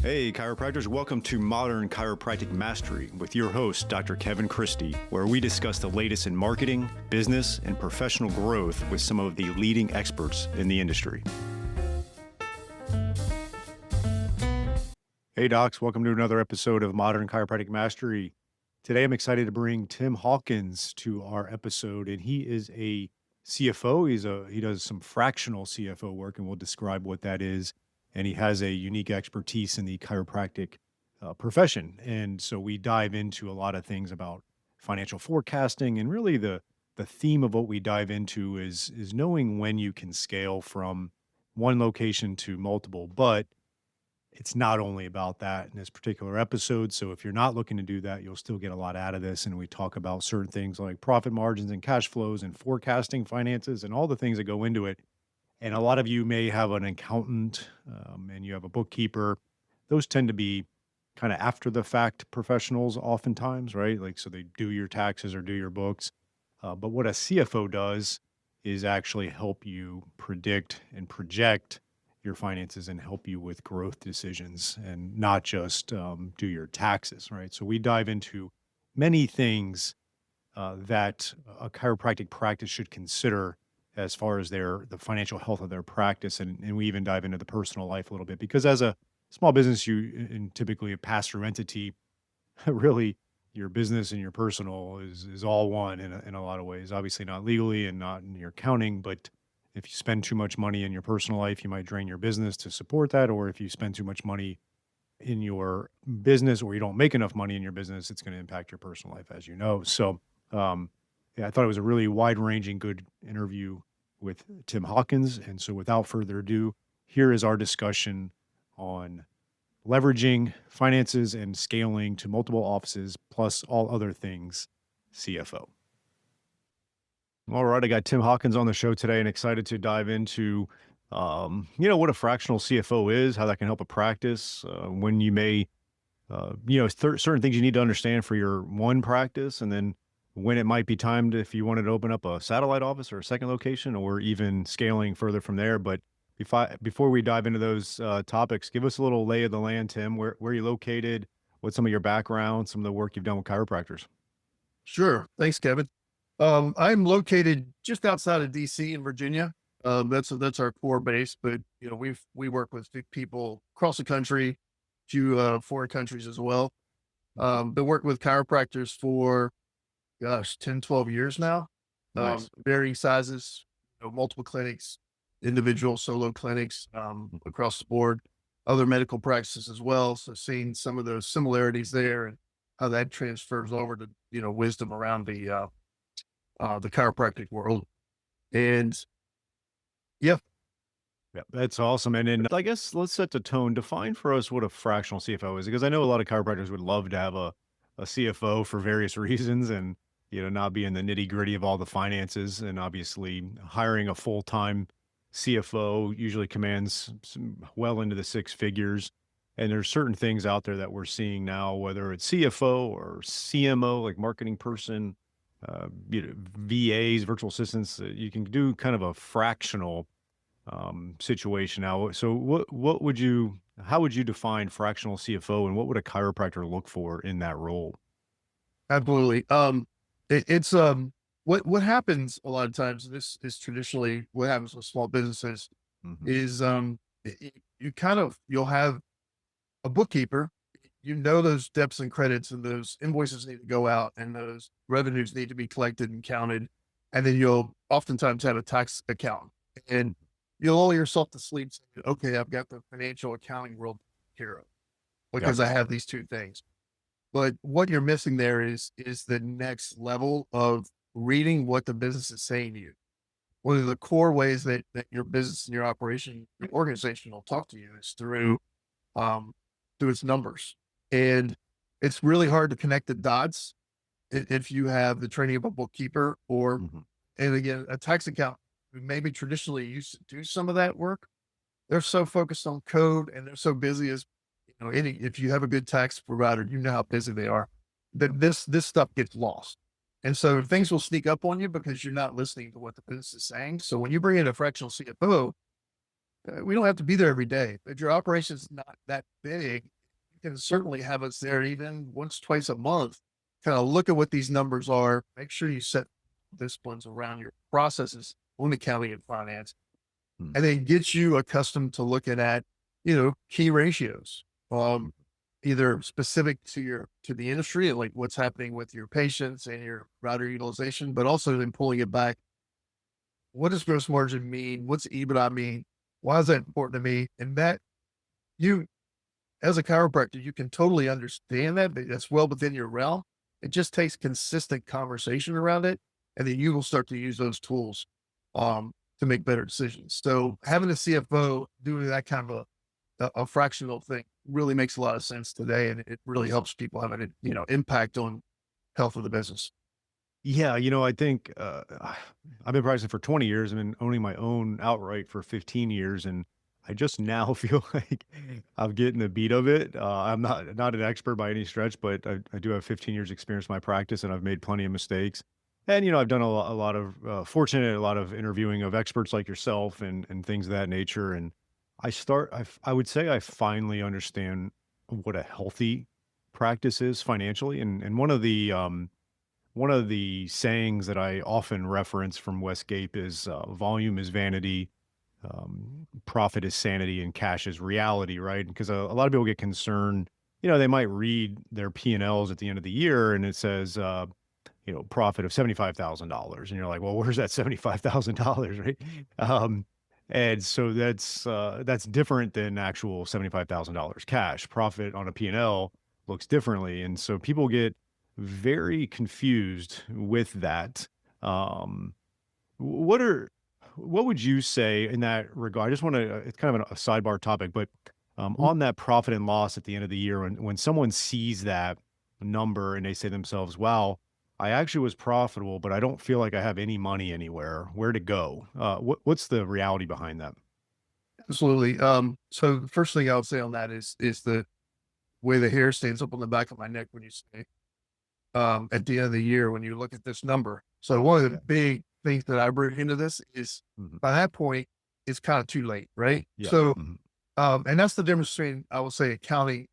Hey, chiropractors, welcome to Modern Chiropractic Mastery with your host, Dr. Kevin Christie, where we discuss the latest in marketing, business, and professional growth with some of the leading experts in the industry. Hey, docs, welcome to another episode of Modern Chiropractic Mastery. Today, I'm excited to bring Tim Hawkins to our episode, and he is a CFO. He does some fractional CFO work, and we'll describe what that is. And he has a unique expertise in the chiropractic profession. And so we dive into a lot of things about financial forecasting, and really the theme of what we dive into is knowing when you can scale from one location to multiple. But it's not only about that in this particular episode. So if you're not looking to do that, you'll still get a lot out of this. And we talk about certain things like profit margins and cash flows and forecasting finances and all the things that go into it. And a lot of you may have an accountant and you have a bookkeeper. Those tend to be kind of after the fact professionals oftentimes, right? Like, so they do your taxes or do your books. But what a CFO does is actually help you predict and project your finances and help you with growth decisions and not just do your taxes, right? So we dive into many things that a chiropractic practice should consider as far as the financial health of their practice. And we even dive into the personal life a little bit, because as a small business, and typically a pass-through entity, really your business and your personal is all one in a lot of ways. Obviously not legally and not in your accounting, but if you spend too much money in your personal life, you might drain your business to support that. Or if you spend too much money in your business, or you don't make enough money in your business, it's going to impact your personal life, as you know. So, yeah, I thought it was a really wide-ranging, good interview with Tim Hawkins. And so without further ado, here is our discussion on leveraging finances and scaling to multiple offices, plus all other things CFO. All right, I got Tim Hawkins on the show today and excited to dive into, what a fractional CFO is, how that can help a practice, when you may, certain things you need to understand for your one practice, and then when it might be time to, if you wanted to open up a satellite office or a second location, or even scaling further from there. But before we dive into those topics, give us a little lay of the land, Tim. Where are you located? What's some of your background, some of the work you've done with chiropractors? Sure. Thanks, Kevin. I'm located just outside of DC in Virginia. That's our core base, but we work with people across the country, few foreign countries as well. Been working with chiropractors for 10, 12 years now. Nice. Varying sizes, multiple clinics, individual solo clinics, across the board, other medical practices as well. So seeing some of those similarities there and how that transfers over to, wisdom around the chiropractic world. And yeah. Yeah, that's awesome. And then I guess let's set the tone. Define for us what a fractional CFO is, because I know a lot of chiropractors would love to have a CFO for various reasons, and not be in the nitty gritty of all the finances. And obviously, hiring a full time CFO usually commands well into the six figures. And there's certain things out there that we're seeing now, whether it's CFO or CMO, like marketing person, VAs, virtual assistants. You can do kind of a fractional situation now. So how would you define fractional CFO, and what would a chiropractor look for in that role? Absolutely. It's what happens a lot of times. This is traditionally what happens with small businesses. Mhm. Is you'll have a bookkeeper. Those debits and credits and those invoices need to go out and those revenues need to be collected and counted. And then you'll oftentimes have a tax accountant, and you'll lull yourself to sleep saying, okay, I've got the financial accounting world here because Yep. I have these two things. But what you're missing there is the next level of reading what the business is saying to you. One of the core ways that your business and your operation, your organization will talk to you is through its numbers. And it's really hard to connect the dots if you have the training of a bookkeeper or, Mhm. and again, a tax accountant who maybe traditionally used to do some of that work. They're so focused on code and they're so busy as, if you have a good tax provider, how busy they are, that this stuff gets lost. And so things will sneak up on you because you're not listening to what the business is saying. So when you bring in a fractional CFO, we don't have to be there every day, but your operation's not that big. can certainly have us there even once, twice a month. Kind of look at what these numbers are. Make sure you set disciplines around your processes on accounting and finance, Mm. and then get you accustomed to looking at, key ratios. Either specific to the industry, like what's happening with your patients and your router utilization, but also then pulling it back. What does gross margin mean? What's EBITDA mean? Why is that important to me? And that you, as a chiropractor, you can totally understand that. That's well within your realm. It just takes consistent conversation around it, and then you will start to use those tools to make better decisions. So having a CFO doing that kind of a fractional thing really makes a lot of sense today, and it really helps people have an impact on health of the business. Yeah, I think I've been practicing for 20 years. I've been owning my own outright for 15 years, and I just now feel like I'm getting the beat of it. I'm not an expert by any stretch, but I do have 15 years experience in my practice, and I've made plenty of mistakes. And I've done a lot of fortunate, a lot of interviewing of experts like yourself, and things of that nature. And I would say I finally understand what a healthy practice is financially, and one of the sayings that I often reference from Westgate is volume is vanity, profit is sanity, and cash is reality, right? Because a lot of people get concerned. They might read their P&Ls at the end of the year and it says, profit of $75,000. And you're like, well, where's that $75,000, right? Um, and so that's different than actual $75,000 cash. Profit on a P&L looks differently. And so people get very confused with that. Um, what are what would you say in that regard? I just want to, it's kind of a sidebar topic, but on that profit and loss at the end of the year, when someone sees that number and they say to themselves, wow, I actually was profitable, but I don't feel like I have any money anywhere. Where to go? What's the reality behind that? Absolutely. So the first thing I would say on that is the way the hair stands up on the back of my neck when you say at the end of the year when you look at this number. So one of the big things that I bring into this is Mhm. by that point, it's kind of too late, right? Yeah. So, Mhm. and that's the difference between, I would say, accounting,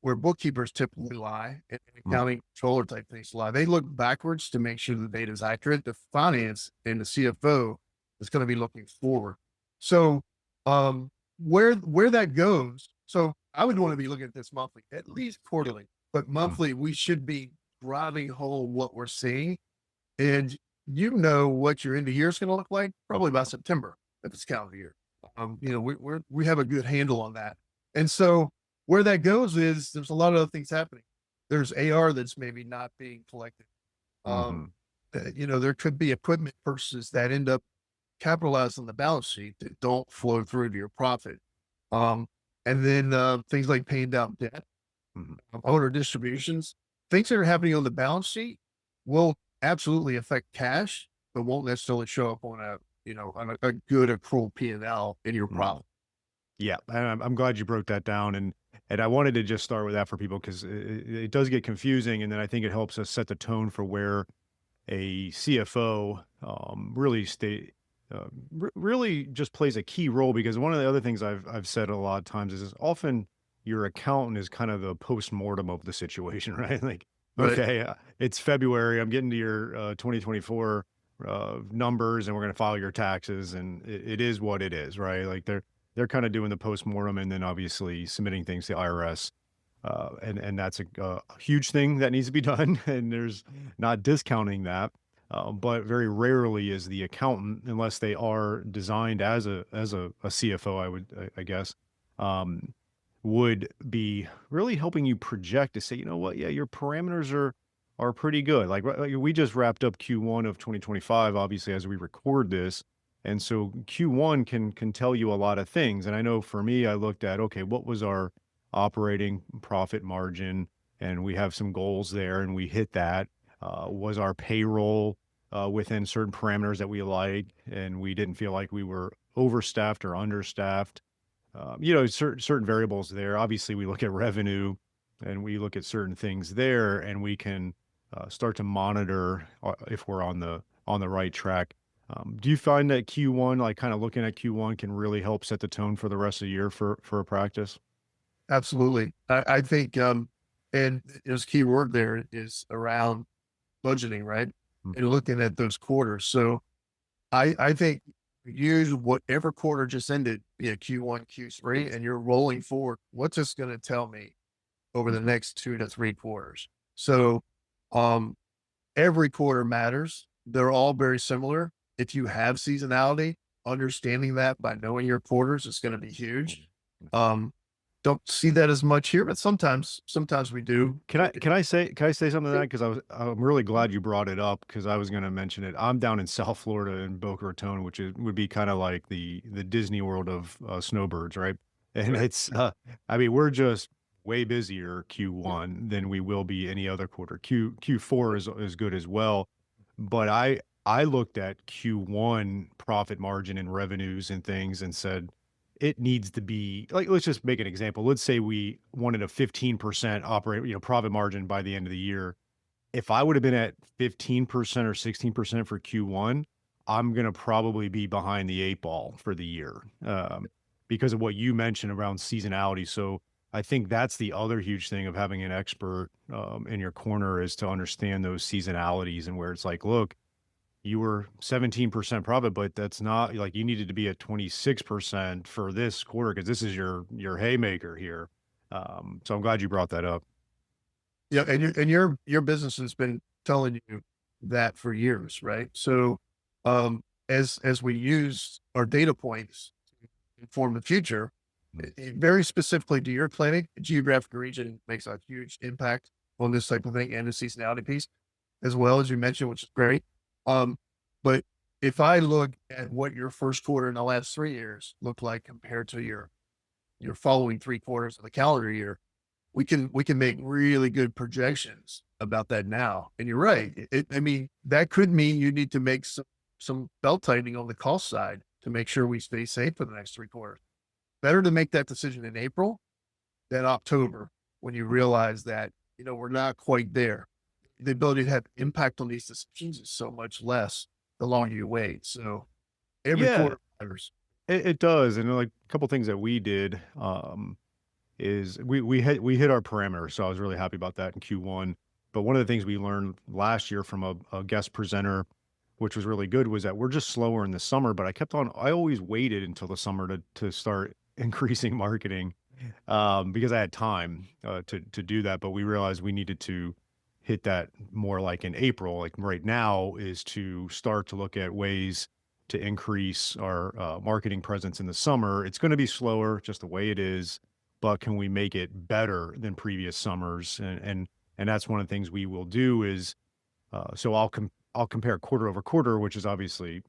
where bookkeepers typically lie, and Mhm. accounting controller type things lie. They look backwards to make sure the data is accurate. The finance and the CFO is going to be looking forward. So, where that goes, so I would want to be looking at this monthly, at least quarterly, but Mhm. monthly we should be driving home what we're seeing, and what your end of year is going to look like probably by September if it's calendar year. We have a good handle on that, and so where that goes is there's a lot of other things happening. There's AR that's maybe not being collected. Um, Mhm. there could be equipment purchases that end up capitalized on the balance sheet that don't flow through to your profit. Um, and then things like paying down debt, Mhm. owner distributions, things that are happening on the balance sheet will absolutely affect cash, but won't necessarily show up on a good accrual P&L in your Mhm. profit. Yeah, and I'm glad you broke that down, and I wanted to just start with that for people because it does get confusing, and then I think it helps us set the tone for where a CFO really just plays a key role. Because one of the other things I've said a lot of times is often your accountant is kind of the postmortem of the situation, right? Like, Right. okay, it's February, I'm getting to your 2024 numbers, and we're going to file your taxes, and it is what it is, right? Like they're kind of doing the postmortem, and then obviously submitting things to IRS. And that's a huge thing that needs to be done, and there's not discounting that. But very rarely is the accountant, unless they are designed as a CFO, I guess, um, would be really helping you project to say, you know what, yeah, your parameters are pretty good. Like we just wrapped up Q1 of 2025, obviously, as we record this. And so Q1 can tell you a lot of things. And I know for me, I looked at, okay, what was our operating profit margin? And we have some goals there, and we hit that. Was our payroll within certain parameters that we like, and we didn't feel like we were overstaffed or understaffed? Certain variables there. Obviously, we look at revenue, and we look at certain things there, and we can start to monitor if we're on the right track. Do you find that Q1, like kind of looking at Q1, can really help set the tone for the rest of the year for a practice? Absolutely. I think, and his key word there is around budgeting, right? Mm. And looking at those quarters. So I think use whatever quarter just ended, be it Q1, Q3, and you're rolling forward. What's this going to tell me over the next 2 to 3 quarters? So, um, every quarter matters. They're all very similar. If you have seasonality, understanding that by knowing your quarters is going to be huge. Um, don't see that as much here, but sometimes we do. Can I say something to that? Because I'm really glad you brought it up because I was going to mention it. I'm down in South Florida in Boca Raton, which would be kind of like the Disney World of snowbirds, right? And Right. it's I mean we're just way busier Q1 than we will be any other quarter. Q4 is good as well, but I looked at Q1 profit margin and revenues and things and said it needs to be like, let's just make an example. Let's say we wanted a 15% profit margin by the end of the year. If I would have been at 15% or 16% for Q1, I'm going to probably be behind the eight ball for the year because of what you mentioned around seasonality. So I think that's the other huge thing of having an expert in your corner is to understand those seasonalities and where it's like, look, you were 17% profit, but that's not like you needed to be at 26% for this quarter because this is your haymaker here. So I'm glad you brought that up. Yeah, and your business has been telling you that for years, right? So, as we use our data points to inform the future, Mm. very specifically to your clinic, geographic region makes a huge impact on this type of thing and the seasonality piece, as well as you mentioned, which is great. But if I look at what your first quarter in the last 3 years looked like compared to your following 3 quarters of the calendar year, we can make really good projections about that now. And you're right. I mean, that could mean you need to make some belt tightening on the cost side to make sure we stay safe for the next 3 quarters. Better to make that decision in April than October when you realize that, we're not quite there. The ability to have impact on these decisions is so much less the longer you wait. So every Yeah, quarter matters. it does. And like a couple things that we did is we hit our parameters. So I was really happy about that in Q1. But one of the things we learned last year from a guest presenter, which was really good, was that we're just slower in the summer. But I always waited until the summer to start increasing marketing because I had time to do that. But we realized we needed to hit that more like in April, like right now, is to start to look at ways to increase our marketing presence in the summer. It's going to be slower, just the way it is, but can we make it better than previous summers? And that's one of the things we will do is so I'll compare quarter over quarter, which is obviously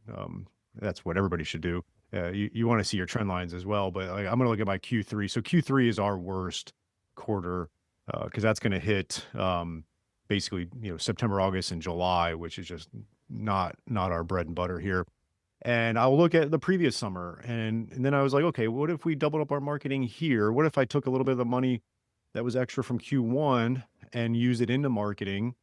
that's what everybody should do. You want to see your trend lines as well, but like, I'm going to look at my Q3. So Q3 is our worst quarter because that's going to hit basically September, August, and July, which is just not our bread and butter here. And I'll look at the previous summer, and then I was like, okay, what if we doubled up our marketing here? What if I took a little bit of the money that was extra from Q1 and use it into marketing?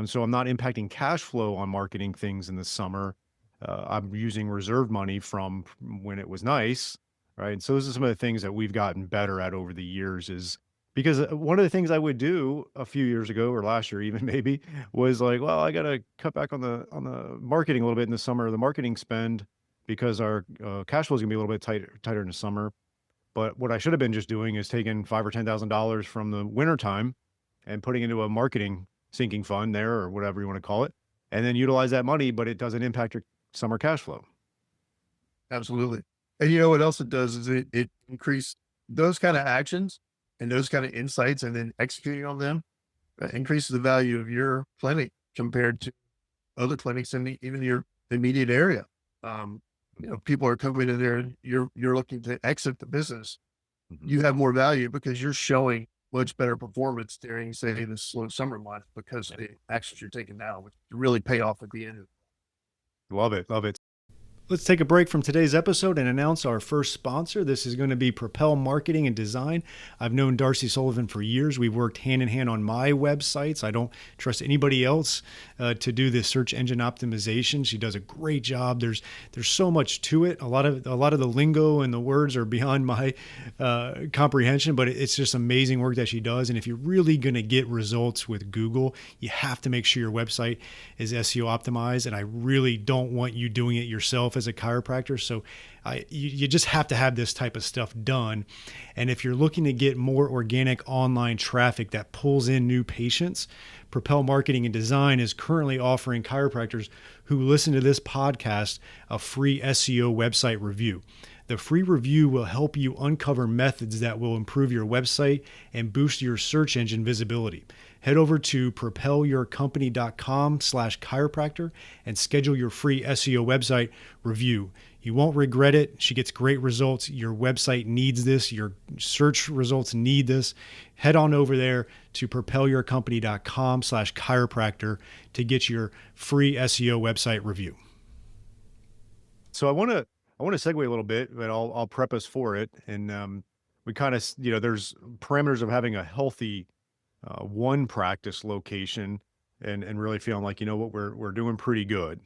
So I'm not impacting cash flow on marketing things in the summer. I'm using reserve money from when it was nice, right? And so those are some of the things that we've gotten better at over the years is because one of the things I would do a few years ago or last year even maybe was like, well, I got to cut back on the marketing a little bit in the summer, the marketing spend because our cash flow is gonna be a little bit tighter in the summer. But what I should have been just doing is taking five or $10,000 from the winter time and putting into a marketing sinking fund there or whatever you want to call it, and then utilize that money, but it doesn't impact your summer cash flow. Absolutely. And you know what else it does is it increase those kind of actions and those kind of insights and then executing on them increases the value of your clinic compared to other clinics in even your immediate area. People are coming in there and you're looking to exit the business. Mhm. You have more value because you're showing much better performance during, say, the slow summer months because of the actions you're taking now, which really pay off at the end. Love it. Love it. Let's take a break from today's episode and announce our first sponsor. This is going to be Propel Marketing and Design. I've known Darcy Sullivan for years. We've worked hand in hand on my websites. I don't trust anybody else to do this search engine optimization. She does a great job. There's so much to it. A lot of the lingo and the words are beyond my comprehension, but it's just amazing work that she does. And if you're really going to get results with Google, you have to make sure your website is SEO optimized. And I really don't want you doing it yourself as a chiropractor. So you just have to have this type of stuff done. And if you're looking to get more organic online traffic that pulls in new patients, Propel Marketing and Design is currently offering chiropractors who listen to this podcast a free SEO website review. The free review will help you uncover methods that will improve your website and boost your search engine visibility. Head over to propelyourcompany.com/chiropractor and schedule your free SEO website review. You won't regret it. She gets great results. Your website needs this. Your search results need this. Head on over there to propelyourcompany.com/chiropractor to get your free SEO website review. So I want to segue a little bit, but I'll prep us for it. And we kind of, there's parameters of having a healthy one practice location and really feeling like, what, we're doing pretty good.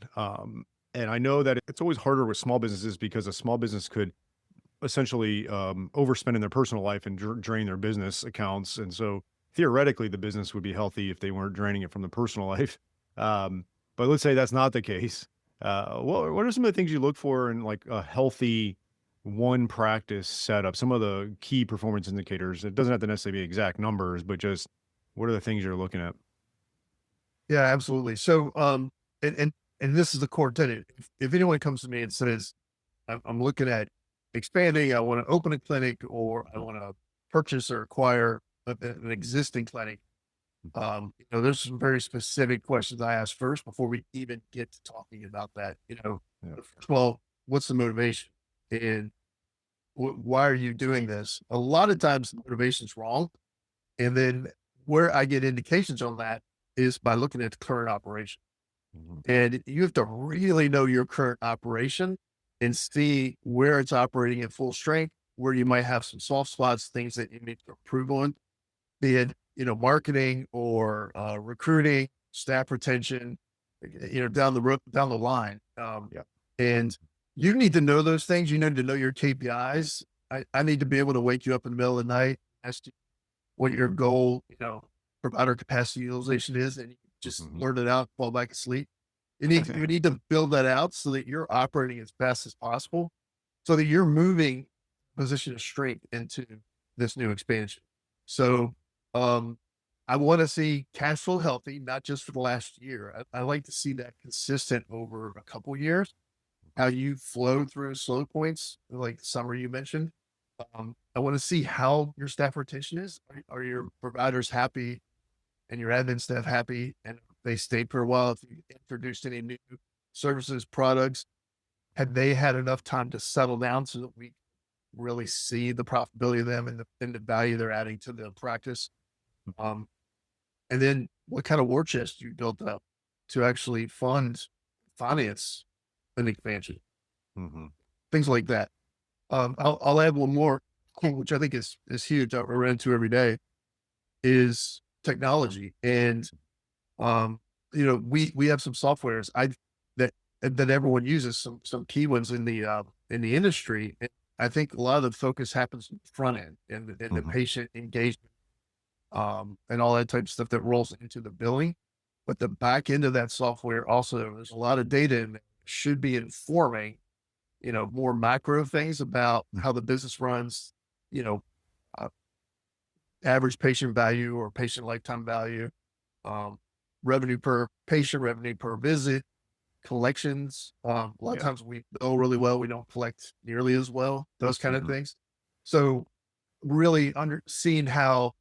And I know that it's always harder with small businesses because a small business could essentially overspend in their personal life and drain their business accounts. And so theoretically, the business would be healthy if they weren't draining it from the personal life. But let's say that's not the case. What are some of the things you look for in like a healthy one practice setup? Some of the key performance indicators. It doesn't have to necessarily be exact numbers, but just what are the things you're looking at? Yeah, absolutely. So, and this is the core tenet. If anyone comes to me and says, I'm looking at expanding, I want to open a clinic, or I want to purchase or acquire an existing clinic, there's some very specific questions I ask first before we even get to talking about that. Yeah. First of all, what's the motivation, and why are you doing this? A lot of times the motivation's wrong, and then where I get indications on that is by looking at the current operation. Mhm. And you have to really know your current operation and see where it's operating at full strength, where you might have some soft spots, things that you need to improve on, be it, marketing or recruiting, staff retention, down the road, down the line. Yeah. And you need to know those things. You need to know your KPIs. I need to be able to wake you up in the middle of the night, ask you what your goal, provider capacity utilization is, and you just Mhm. learn it out, fall back asleep. You need to build that out so that you're operating as best as possible, so that you're moving position of strength into this new expansion. So, I want to see cash flow healthy, not just for the last year. I like to see that consistent over a couple years. How you flow through slow points, like the summer you mentioned. I want to see how your staff retention is. Are your providers happy and your admin staff happy, and they stayed for a while? If you introduced any new services, products, had they had enough time to settle down so that we really see the profitability of them and the value they're adding to the practice? Um, and then what kind of war chest you built up to actually finance an expansion, Mhm. things like that. I'll add one more, which I think is huge that we run into every day, is technology. And we have some softwares that everyone uses, some key ones in the industry. And I think a lot of the focus happens in the front end and the Mhm. patient engagement, and all that type of stuff that rolls into the billing. But the back end of that software also, there's a lot of data in there, should be informing, more macro things about how the business runs, you know, uh, average patient value or patient lifetime value, um, revenue per patient, revenue per visit, collections. A lot of Yeah. times we bill really well, we don't collect nearly as well, those kind of Mhm. things. So really seeing how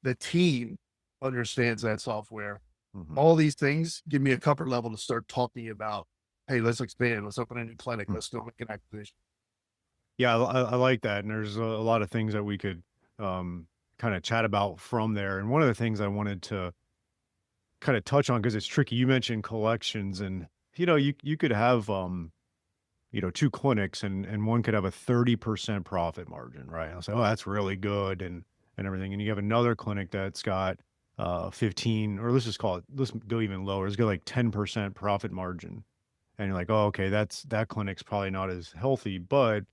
the team understands that software, Mhm. all these things give me a comfort level to start talking about, hey, let's expand, let's open a new clinic, Mm. let's go make an acquisition. Yeah, I like that. And there's a lot of things that we could um, kind of chat about from there. And one of the things I wanted to kind of touch on because it's tricky. You mentioned collections, and you could have two clinics and one could have a 30% profit margin, right? I'll say, oh, that's really good and everything. And you have another clinic that's got 15, or let's just call it, let's go even lower. It's got like 10% profit margin. And you're like, oh, okay, that clinic's probably not as healthy. But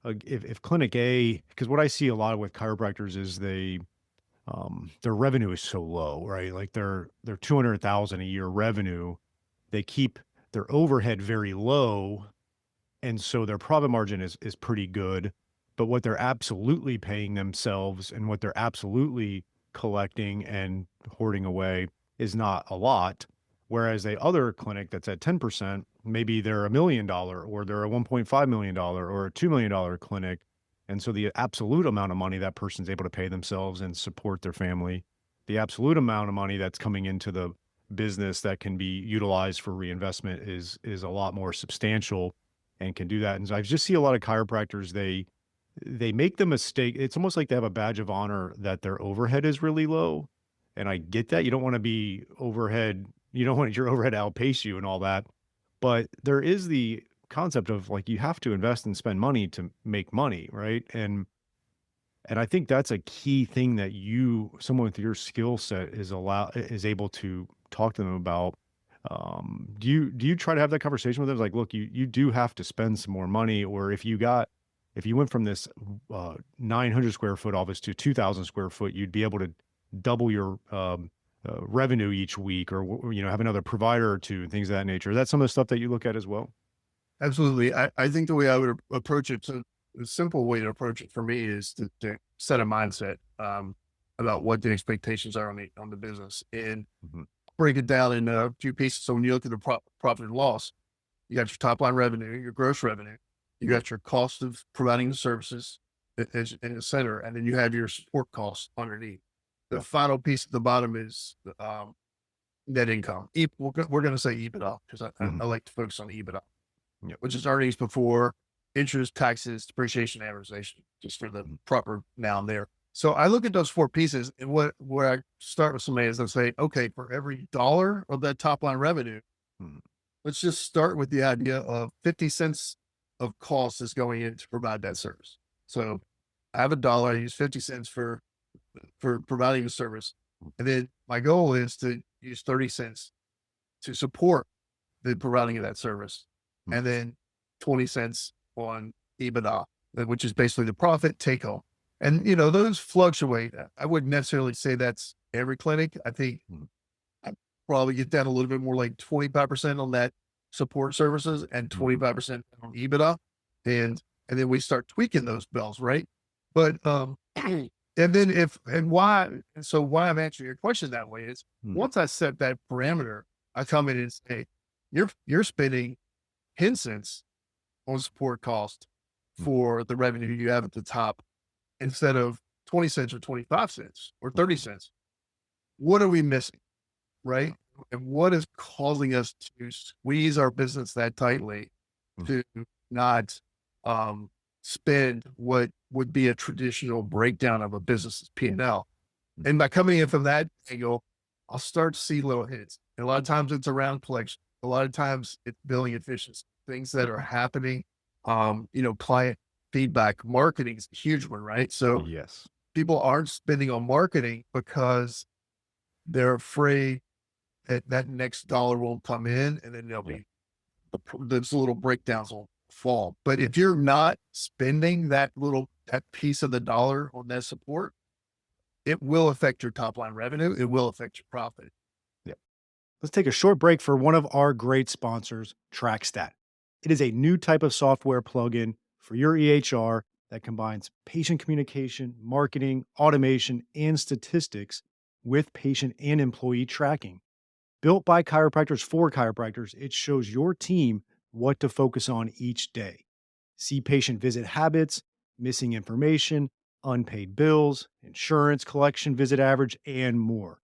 if clinic A, because what I see a lot with chiropractors is their revenue is so low, right? Like they're 200,000 a year revenue. They keep their overhead very low, and so their profit margin is pretty good. But what they're absolutely paying themselves and what they're absolutely collecting and hoarding away is not a lot. Whereas the other clinic that's at 10%, maybe they're $1 million or they're a $1.5 million or a $2 million clinic. And so the absolute amount of money that person's able to pay themselves and support their family, the absolute amount of money that's coming into the business that can be utilized for reinvestment is a lot more substantial and can do that. And so I just see a lot of chiropractors, they make the mistake. It's almost like they have a badge of honor that their overhead is really low. And I get that. You don't want to be overhead, you don't want your overhead to outpace you and all that. But there is the concept of like you have to invest and spend money to make money, right? And I think that's a key thing that someone with your skill set is able to talk to them about. Do you try to have that conversation with them? It's like, look, you do have to spend some more money, or if you went from this 900 square foot office to 2,000 square foot, you'd be able to double your revenue each week, or have another provider or two, and things of that nature. Is that some of the stuff that you look at as well? Absolutely. I think the way I would approach it, so the simple way to approach it for me is to set a mindset about what the expectations are on the business and Mhm. break it down in a few pieces. So when you look at the profit and loss, you got your top line revenue, your gross revenue, you got your cost of providing the services in the center, and then you have your support costs underneath. The Yeah. final piece at the bottom is net income. We're going to say EBITDA because I Mhm. like to focus on EBITDA, Yep. which is earnings before interest, taxes, depreciation, amortization, just for the Mhm. proper noun there. So I look at those four pieces, and where I start with somebody is I say, okay, for every dollar of that top line revenue, Mhm. let's just start with the idea of 50 cents of cost is going in to provide that service. So I have a dollar, I use 50 cents for providing the service. And then my goal is to use 30 cents to support the providing of that service. Mhm. And then 20 cents on EBITDA, which is basically the profit take home. And, those fluctuate. I wouldn't necessarily say that's every clinic. I think Mhm. I probably get down a little bit more like 25% on that support services and Mhm. 25% on EBITDA. And then we start tweaking those bells, right? But and then why I'm answering your question that way is Mhm. once I set that parameter, I come in and say, you're spending 10 cents on support cost Mhm. for the revenue you have at the top instead of 20 cents or 25 cents or 30 Mhm. cents. What are we missing? Yeah. Right? And what is causing us to squeeze our business that tightly Mhm. to not spend what would be a traditional breakdown of a business's P&L? And by coming in from that angle, I'll start to see little hits. And a lot of times it's around collection. A lot of times it's billing efficiency, things that are happening. Client feedback, marketing is a huge one, right? So Yes. people aren't spending on marketing because they're afraid that next dollar won't come in, and then there'll Yeah. be those little breakdowns will fall. But if you're not spending that piece of the dollar on that support, it will affect your top line revenue. It will affect your profit. Yeah. Let's take a short break for one of our great sponsors, TrackStat. It is a new type of software plugin for your EHR that combines patient communication, marketing, automation, and statistics with patient and employee tracking. Built by chiropractors for chiropractors, it shows your team what to focus on each day. See patient visit habits, missing information, unpaid bills, insurance collection visit average, and more.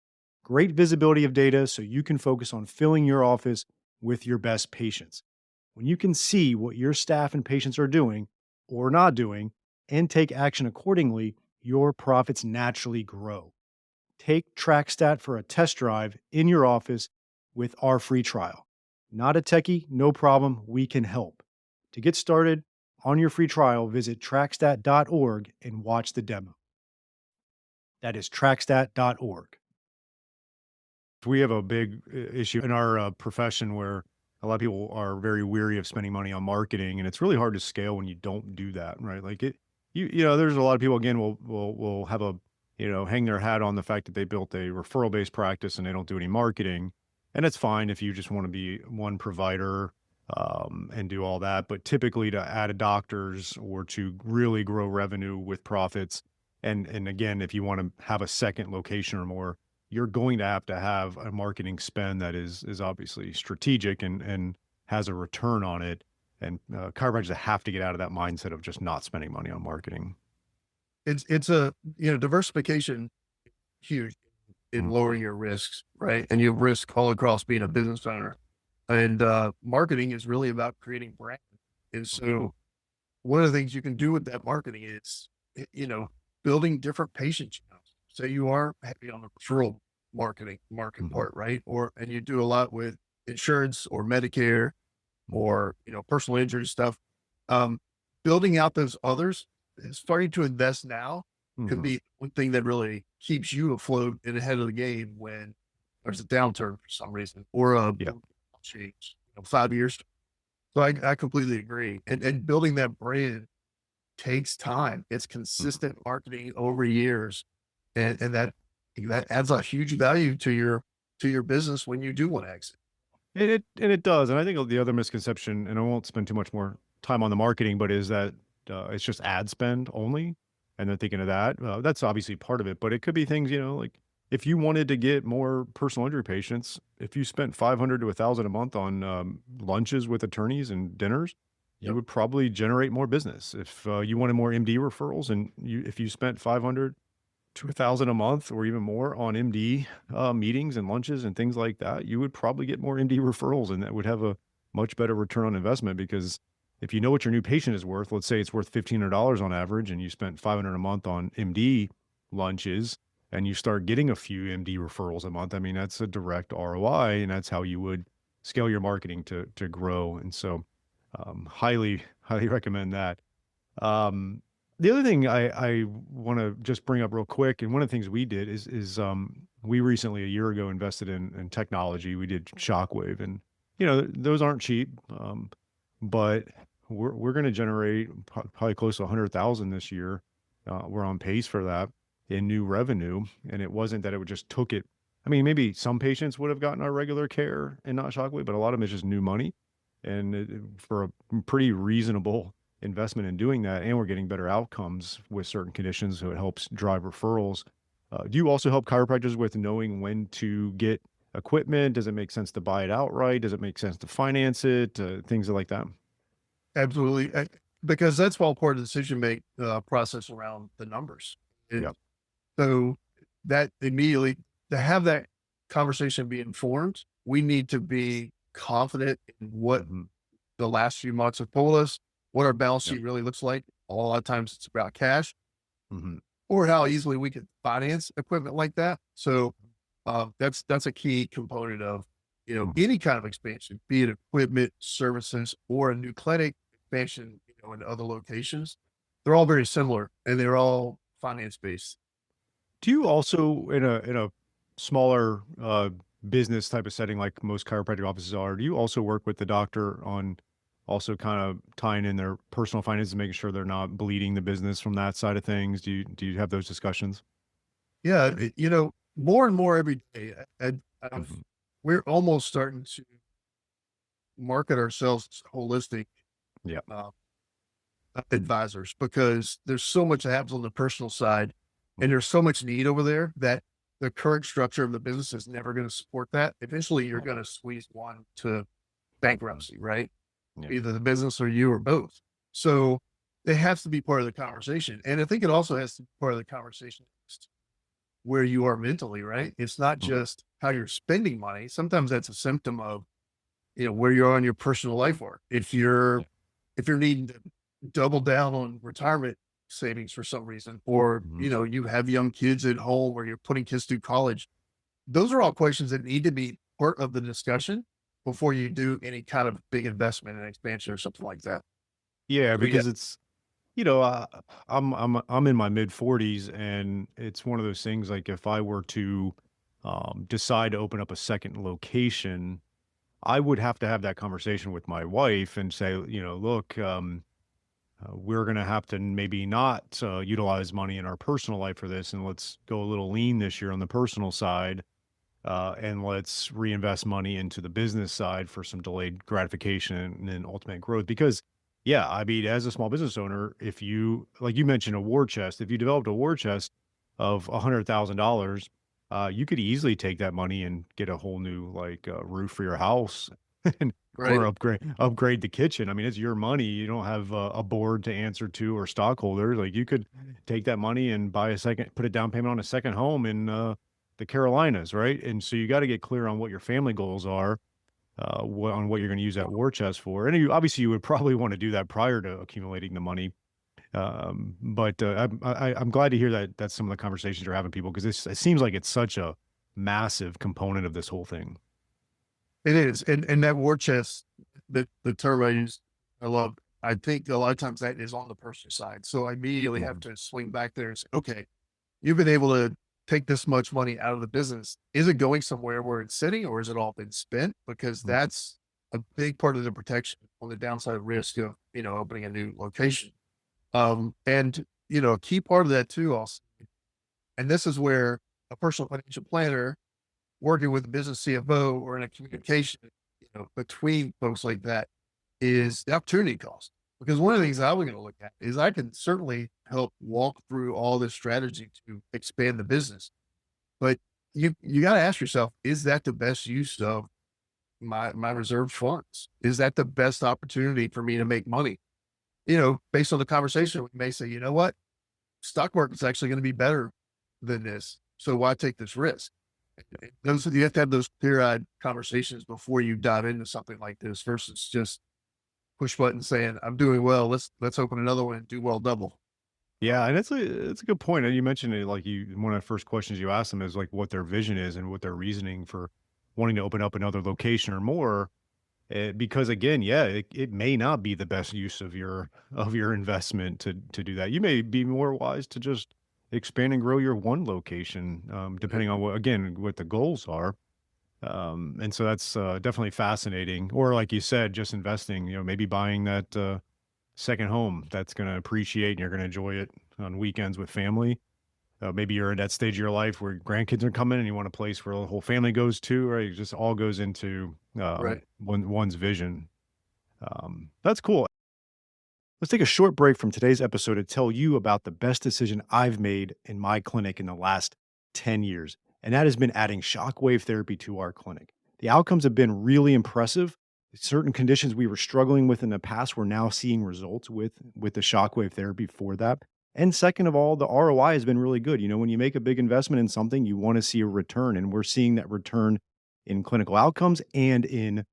Great visibility of data so you can focus on filling your office with your best patients. When you can see what your staff and patients are doing or not doing and take action accordingly, your profits naturally grow. Take TrackStat for a test drive in your office with our free trial. Not a techie, no problem, we can help. To get started on your free trial, visit trackstat.org and watch the demo. That is trackstat.org. We have a big issue in our profession where a lot of people are very weary of spending money on marketing, and it's really hard to scale when you don't do that, right? Like there's a lot of people again will have a hang their hat on the fact that they built a referral based practice and they don't do any marketing, and it's fine if you just want to be one provider and do all that. But typically, to add doctors or to really grow revenue with profits, and again, if you want to have a second location or more, you're going to have a marketing spend that is obviously strategic and has a return on it. And chiropractors have to get out of that mindset of just not spending money on marketing. It's a, diversification huge in Mm, lowering your risks, right? And you have risk all across being a business owner. And marketing is really about creating brand. And so one of the things you can do with that marketing is, building different patient channels. So you are heavy on the referral market mhm, part, right? And you do a lot with insurance or Medicare mm, or, personal injury stuff. Um, Building out those others, starting to invest now could mhm. be one thing that really keeps you afloat and ahead of the game when there's a downturn for some reason or a Yeah. change, 5 years. So I completely agree. And building that brand takes time. It's Mhm. consistent marketing over years. And that adds a huge value to your business when you do want to exit. And it does, and I think the other misconception, and I won't spend too much more time on the marketing, but is that, it's just ad spend only, and they're thinking of that. That's obviously part of it, but it could be things, like if you wanted to get more personal injury patients, if you spent 500 to 1,000 a month on, lunches with attorneys and dinners, you Yep. would probably generate more business. If, you wanted more MD referrals and if you spent 500 to 1,000 a month or even more on MD meetings and lunches and things like that, you would probably get more MD referrals, and that would have a much better return on investment because if you know what your new patient is worth, let's say it's worth $1,500 on average, and you spent 500 a month on MD lunches, and you start getting a few MD referrals a month. I mean, that's a direct ROI, and that's how you would scale your marketing to grow. And so, highly recommend that. Um, the other thing I wanna just bring up real quick, and one of the things we did is we recently, a year ago, invested in technology. We did Shockwave, and, those aren't cheap, but we're gonna generate probably close to 100,000 this year. We're on pace for that in new revenue, and it wasn't that it would just took it. I mean, maybe some patients would have gotten our regular care and not Shockwave, but a lot of them is just new money, and for a pretty reasonable investment in doing that, and we're getting better outcomes with certain conditions, so it helps drive referrals. Do you also help chiropractors with knowing when to get equipment? Does it make sense to buy it outright? Does it make sense to finance it? Things like that. Absolutely. Because that's all part of the decision make process around the numbers. Yeah. And so that immediately to have that conversation be informed, we need to be confident in what Hmm. the last few months have told us, what our balance Yeah. sheet really looks like. A lot of times it's about cash Hmm. or how easily we could finance equipment like that. So that's a key component of Hmm. any kind of expansion, be it equipment, services, or a new clinic expansion, in other locations. They're all very similar and they're all finance based. Do you also, in a smaller business type of setting like most chiropractic offices are, do you also work with the doctor on also kind of tying in their personal finances, making sure they're not bleeding the business from that side of things? Do you have those discussions? Yeah, more and more every day. Mhm. We're almost starting to market ourselves as holistic Yeah. uh, advisors because there's so much that happens on the personal side and there's so much need over there that the current structure of the business is never going to support that. Eventually, you're going to squeeze one to Mhm. bankruptcy, right? Yeah. Either the business or you or both. So it has to be part of the conversation. And I think it also has to be part of the conversation as to where you are mentally, right? It's not Mhm. just how you're spending money. Sometimes that's a symptom of, where you are in your personal life or Yeah. if you're needing to double down on retirement savings for some reason, or, Mhm. you have young kids at home or you're putting kids through college. Those are all questions that need to be part of the discussion before you do any kind of big investment and expansion or something like that. Yeah, So yeah, because it's, you know, I'm in my mid 40s, and it's one of those things like if I were to decide to open up a second location, I would have to have that conversation with my wife and say, look, we're going to have to maybe not utilize money in our personal life for this, and let's go a little lean this year on the personal side, and let's reinvest money into the business side for some delayed gratification and then ultimate growth. Because, yeah, I mean, as a small business owner, if you, like you mentioned, a war chest, if you developed a war chest of $100,000, you could easily take that money and get a whole new roof for your house and or right. upgrade the kitchen. I mean, it's your money. You don't have a board to answer to or stockholders. Like you could take that money and buy a second, put a down payment on a second home in the Carolinas, right? And so you got to get clear on what your family goals are, on what you're going to use that war chest for. And obviously, you would probably want to do that prior to accumulating the money. But I'm glad to hear that that's some of the conversations you're having, people, because it seems like it's such a massive component of this whole thing. It is, and that war chest, the term I use, I love. I think a lot of times that is on the personal side. So I immediately have Mhm. to swing back there and say, okay, you've been able to take this much money out of the business. Is it going somewhere where it's sitting, or is it all been spent? Because Mhm. that's a big part of the protection on the downside risk of, opening a new location. And a key part of that too, also, and this is where a personal financial planner working with a business CFO or in a communication, between folks like that is the opportunity cost. Because one of the things I was going to look at is I can certainly help walk through all this strategy to expand the business. But you got to ask yourself, is that the best use of my reserved funds? Is that the best opportunity for me to make money? Based on the conversation, we may say, you know what, stock market's actually going to be better than this. So why take this risk? Those you have to have those clear-eyed conversations before you dive into something like this versus just push button saying, "I'm doing well. Let's open another one and do well double." Yeah, and it's a good point. And you mentioned it, like one of the first questions you asked them is like what their vision is and what their reasoning for wanting to open up another location or more. Because again, yeah, it may not be the best use of your investment to do that. You may be more wise to just expand and grow your one location, Right. depending on what the goals are. And so that's definitely fascinating. Or like you said, just investing. Maybe buying that second home that's going to appreciate and you're going to enjoy it on weekends with family. Maybe you're at that stage of your life where grandkids are coming and you want a place where the whole family goes to, right? It just all goes into Right. one's vision. That's cool. Let's take a short break from today's episode to tell you about the best decision I've made in my clinic in the last 10 years. And that has been adding shockwave therapy to our clinic. The outcomes have been really impressive. Certain conditions we were struggling with in the past, we're now seeing results with the shockwave therapy for that. And second of all, the ROI has been really good. When you make a big investment in something, you want to see a return. And we're seeing that return in clinical outcomes and in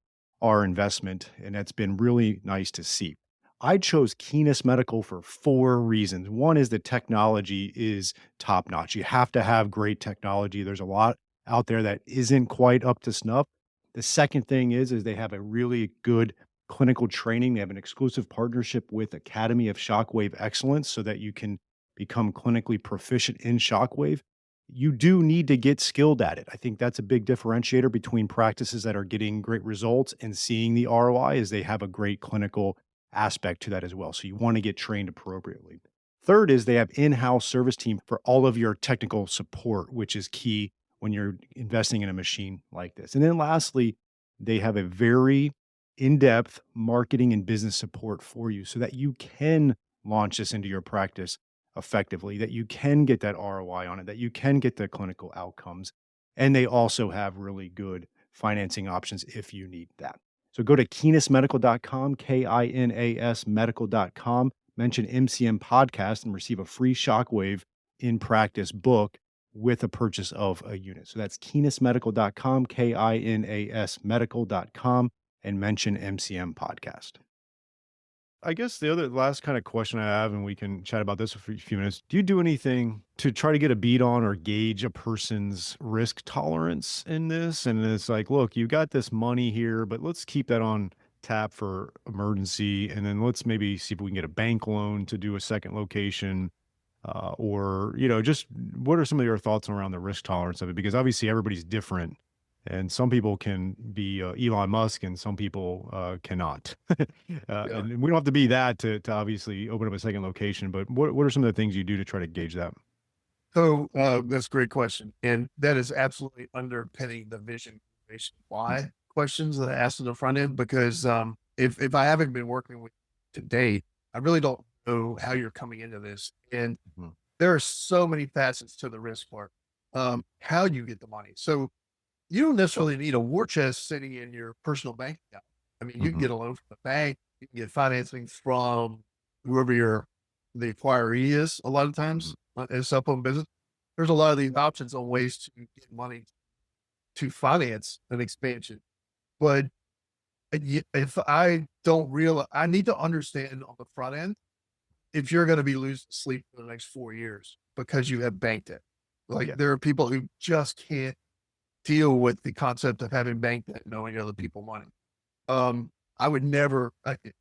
our investment. And that's been really nice to see. I chose Keenest Medical for 4 reasons. One is the technology is top notch. You have to have great technology. There's a lot out there that isn't quite up to snuff. The second thing is they have a really good clinical training. They have an exclusive partnership with Academy of Shockwave Excellence so that you can become clinically proficient in shockwave. You do need to get skilled at it. I think that's a big differentiator between practices that are getting great results and seeing the ROI is they have a great clinical aspect to that as well. So you want to get trained appropriately. Third is they have in-house service team for all of your technical support, which is key when you're investing in a machine like this. And then lastly, they have a very in-depth marketing and business support for you so that you can launch this into your practice effectively, that you can get that ROI on it, that you can get the clinical outcomes. And they also have really good financing options if you need that. So go to kinasmedical.com, KINAS medical.com, mention MCM podcast and receive a free shockwave in practice book with a purchase of a unit. So that's kinasmedical.com, KINAS medical.com, and mention MCM podcast. I guess the other last kind of question I have, and we can chat about this for a few minutes. Do you do anything to try to get a beat on or gauge a person's risk tolerance in this? And it's like, look, you got this money here, but let's keep that on tap for emergency, and then let's maybe see if we can get a bank loan to do a second location, or just what are some of your thoughts around the risk tolerance of it? Because obviously everybody's different, and some people can be Elon Musk, and some people cannot. Yeah. And we don't have to be that to obviously open up a second location. But what are some of the things you do to try to gauge that? So that's a great question. And that is absolutely underpinning the vision, mission, why questions that I asked in the front end, because if I haven't been working with you to date, I really don't know how you're coming into this. And Mhm. there are so many facets to the risk part. How you get the money. So you don't necessarily need a war chest sitting in your personal bank account. I mean, you can Mhm. get a loan from the bank, you can get financing from whoever the acquiree is a lot of Mhm. times in cell phone business. There's a lot of these options on ways to get money to finance an expansion. But if I don't realize, I need to understand on the front end if you're going to be losing sleep for the next 4 years because you have banked it. Like Yeah. there are people who just can't deal with the concept of having banked it, knowing other people money. I would never,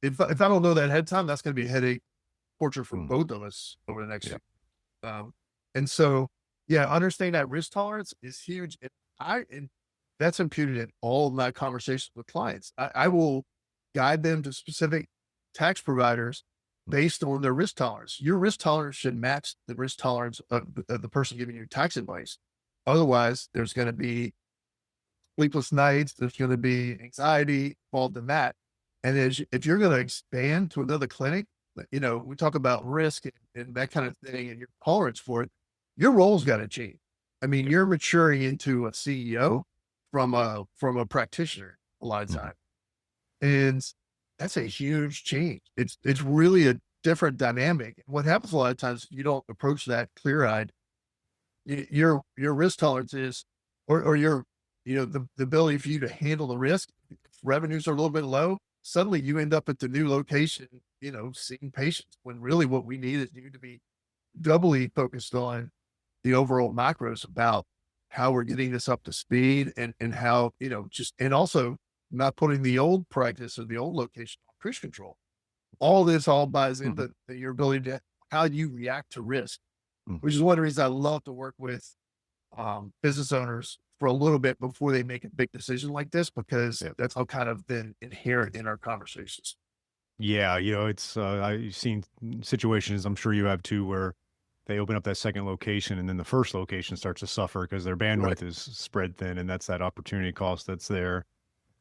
if I don't know that ahead of time, that's going to be a headache, torture for Mm. both of us over the next Yeah. few. And so, yeah, understanding that risk tolerance is huge. And that's imputed in all of my conversations with clients. I will guide them to specific tax providers Mm. based on their risk tolerance. Your risk tolerance should match the risk tolerance of the person giving you tax advice. Otherwise, there's going to be sleepless nights. There's going to be anxiety involved in that. And if you're going to expand to another clinic, we talk about risk and that kind of thing and your tolerance for it, your role's got to change. I mean, Yeah. you're maturing into a CEO from a practitioner a lot of Mhm. time. And that's a huge change. It's really a different dynamic. What happens a lot of times, if you don't approach that clear eyed, your risk tolerance is, or your, the ability for you to handle the risk. If revenues are a little bit low, suddenly you end up at the new location, seeing patients when really what we need is you to be doubly focused on the overall macros about how we're getting this up to speed and how, just, and also not putting the old practice or the old location on cruise control. All this all buys Mhm. into your ability to how you react to risk, Mhm. which is one of the reasons I love to work with business owners for a little bit before they make a big decision like this, because Yeah. that's all kind of been inherent in our conversations. Yeah, it's I've seen situations, I'm sure you have too, where they open up that second location and then the first location starts to suffer because their Right. bandwidth is spread thin, and that's that opportunity cost that's there.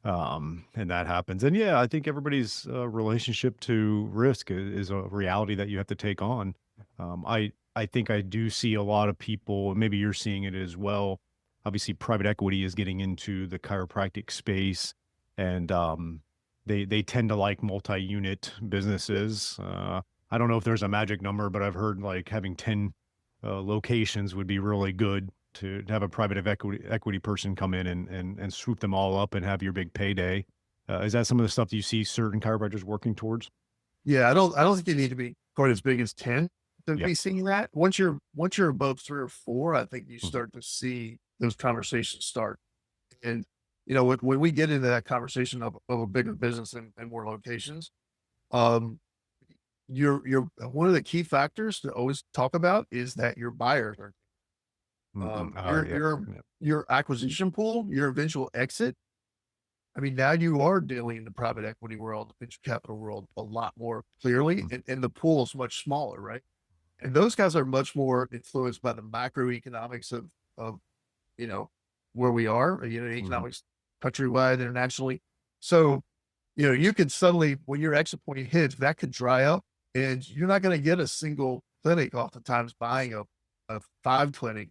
And that happens. And yeah, I think everybody's relationship to risk is a reality that you have to take on. I think I do see a lot of people, and maybe you're seeing it as well. Obviously, private equity is getting into the chiropractic space, and they tend to like multi-unit businesses. I don't know if there's a magic number, but I've heard like having 10 locations would be really good to have a private equity person come in and swoop them all up and have your big payday. Is that some of the stuff that you see certain chiropractors working towards? Yeah, I don't think you need to be quite as big as 10 to Yeah. be seeing that. Once you're above 3 or 4, I think you Mhm. start to see those conversations start. And when we get into that conversation of a bigger business and more locations, um, you're one of the key factors to always talk about is that your buyers are Mhm. Oh, your yeah. your Yeah. your acquisition pool, your eventual exit. I mean, now you are dealing in the private equity world, the venture capital world a lot more clearly, Mm. and the pool is much smaller, right? And those guys are much more influenced by the macroeconomics of you know where we are, Mhm. economics countrywide, internationally. So you could suddenly, when your exit point hits, that could dry up, and you're not going to get a single clinic oftentimes buying a 5 clinic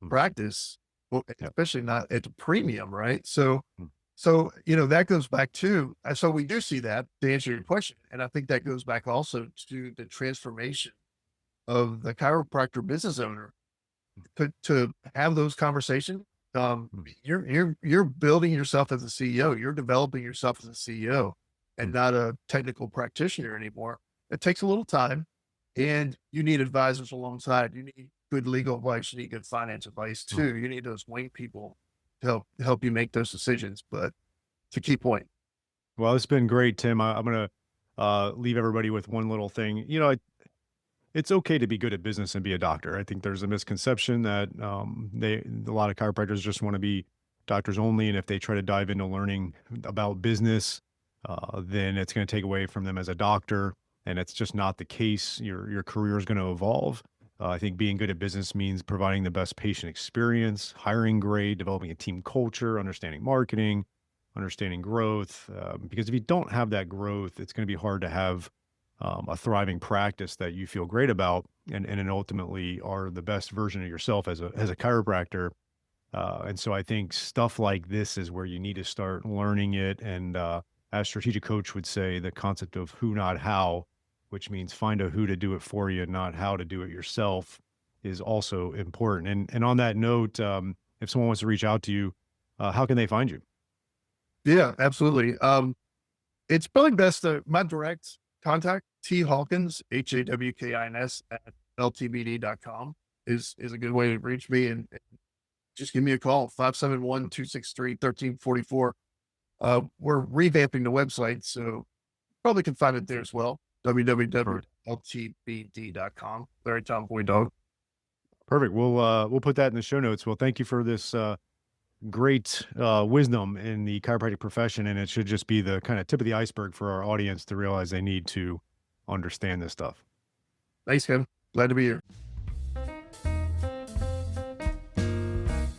Mhm. practice, well, Yep. especially not at the premium, right? So, Mm. so that goes back to, so we do see that, to answer your question, and I think that goes back also to the transformation of the chiropractor business owner to have those conversations. Mm. You're building yourself as a CEO. You're developing yourself as a CEO and Mm. not a technical practitioner anymore. It takes a little time, and you need advisors alongside. You need good legal advice. You need good finance advice Mm. too. You need those wing people to help you make those decisions. But it's a key point. Well, it's been great, Tim. I'm going to leave everybody with one little thing. It's okay to be good at business and be a doctor. I think there's a misconception that a lot of chiropractors just want to be doctors only, and if they try to dive into learning about business, then it's going to take away from them as a doctor, and it's just not the case. Your career is going to evolve. I think being good at business means providing the best patient experience, hiring great, developing a team culture, understanding marketing, understanding growth. Because if you don't have that growth, it's going to be hard to have a thriving practice that you feel great about, and then ultimately are the best version of yourself as a chiropractor. And so I think stuff like this is where you need to start learning it. And as strategic coach would say, the concept of who, not how, which means find a who to do it for you, not how to do it yourself, is also important. And on that note, if someone wants to reach out to you, how can they find you? Yeah, absolutely. It's probably best to my direct contact, T Hawkins, Hawkins at ltbd.com is a good way to reach me, and just give me a call, 571-263-1344. We're revamping the website, so probably can find it there as well. Perfect. www.ltbd.com. Larry Tom Boy Dog. Perfect. We'll put that in the show notes. Well, thank you for this great wisdom in the chiropractic profession, and it should just be the kind of tip of the iceberg for our audience to realize they need to understand this stuff. Thanks, Kevin. Glad to be here.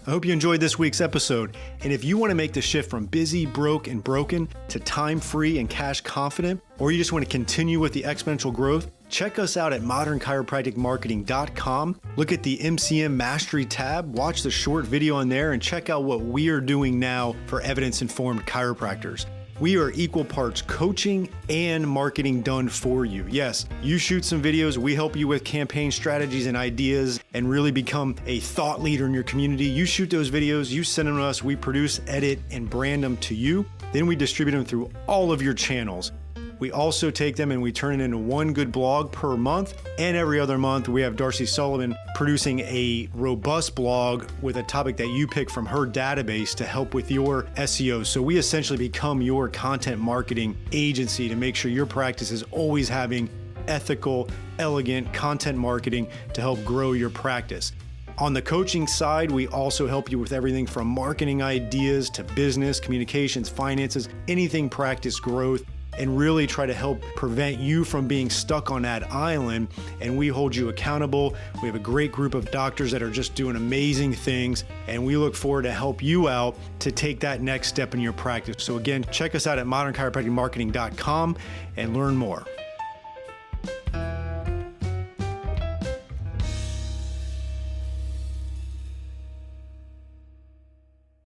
I hope you enjoyed this week's episode. And if you want to make the shift from busy, broke, and broken to time-free and cash confident, or you just want to continue with the exponential growth, check us out at modernchiropracticmarketing.com. Look at the MCM Mastery tab, watch the short video on there, and check out what we are doing now for evidence-informed chiropractors. We are equal parts coaching and marketing done for you. Yes, you shoot some videos, we help you with campaign strategies and ideas and really become a thought leader in your community. You shoot those videos, you send them to us, we produce, edit, and brand them to you. Then we distribute them through all of your channels. We also take them and we turn it into one good blog per month. And every other month, we have Darcy Sullivan producing a robust blog with a topic that you pick from her database to help with your SEO. So we essentially become your content marketing agency to make sure your practice is always having ethical, elegant content marketing to help grow your practice. On the coaching side, we also help you with everything from marketing ideas to business, communications, finances, anything practice growth, and really try to help prevent you from being stuck on that island. And we hold you accountable. We have a great group of doctors that are just doing amazing things, and we look forward to help you out to take that next step in your practice. So again, check us out at modernchiropracticmarketing.com and learn more.